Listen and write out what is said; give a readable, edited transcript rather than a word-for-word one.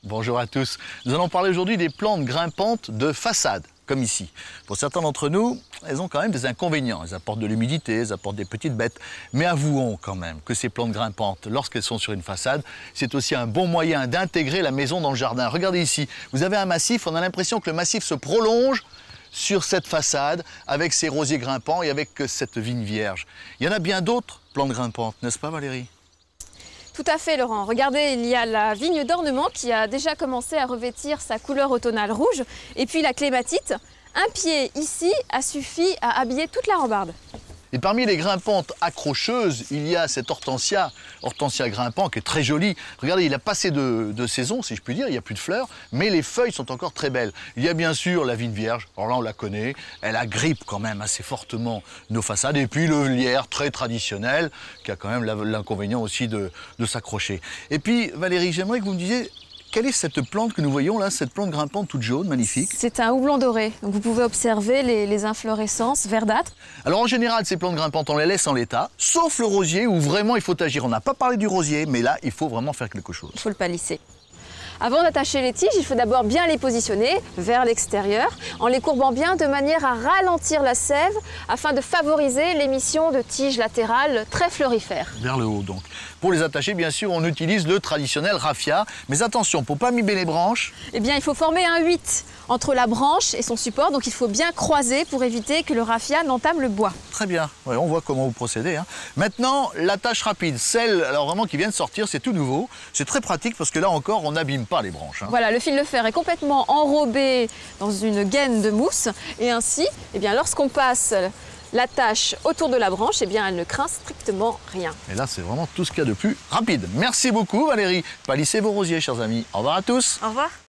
Bonjour à tous. Nous allons parler aujourd'hui des plantes grimpantes de façade, comme ici. Pour certains d'entre nous, elles ont quand même des inconvénients. Elles apportent de l'humidité, elles apportent des petites bêtes. Mais avouons quand même que ces plantes grimpantes, lorsqu'elles sont sur une façade, c'est aussi un bon moyen d'intégrer la maison dans le jardin. Regardez ici, vous avez un massif, on a l'impression que le massif se prolonge sur cette façade avec ses rosiers grimpants et avec cette vigne vierge. Il y en a bien d'autres plantes grimpantes, n'est-ce pas Valérie ? Tout à fait Laurent. Regardez, il y a la vigne d'ornement qui a déjà commencé à revêtir sa couleur automnale rouge. Et puis la clématite, un pied ici a suffi à habiller toute la rambarde. Et parmi les grimpantes accrocheuses, il y a cette hortensia grimpant qui est très jolie. Regardez, il a passé de saison, si je puis dire, il n'y a plus de fleurs, mais les feuilles sont encore très belles. Il y a bien sûr la vigne vierge, alors là on la connaît, elle agrippe quand même assez fortement nos façades. Et puis le lierre très traditionnel, qui a quand même l'inconvénient aussi de s'accrocher. Et puis Valérie, j'aimerais que vous me disiez, quelle est cette plante que nous voyons là, cette plante grimpante toute jaune, magnifique? C'est un houblon doré. Donc vous pouvez observer les inflorescences verdâtres. Alors en général, ces plantes grimpantes, on les laisse en l'état, sauf le rosier où vraiment il faut agir. On n'a pas parlé du rosier, mais là, il faut vraiment faire quelque chose. Il faut le palisser. Avant d'attacher les tiges, il faut d'abord bien les positionner vers l'extérieur, en les courbant bien de manière à ralentir la sève, afin de favoriser l'émission de tiges latérales très fleurifères. Vers le haut donc. Pour les attacher, bien sûr, on utilise le traditionnel raffia. Mais attention, pour ne pas mimer les branches. Eh bien, il faut former un 8 entre la branche et son support. Donc, il faut bien croiser pour éviter que le raffia n'entame le bois. Très bien. Ouais, on voit comment vous procédez. Maintenant, l'attache rapide. Celle, alors vraiment, qui vient de sortir, c'est tout nouveau. C'est très pratique parce que là encore, on n'abîme pas les branches. Voilà, le fil de fer est complètement enrobé dans une gaine de mousse. Et ainsi, eh bien, lorsqu'on passe l'attache autour de la branche, eh bien, elle ne craint strictement rien. Et là, c'est vraiment tout ce qu'il y a de plus rapide. Merci beaucoup, Valérie. Palissez vos rosiers, chers amis. Au revoir à tous. Au revoir.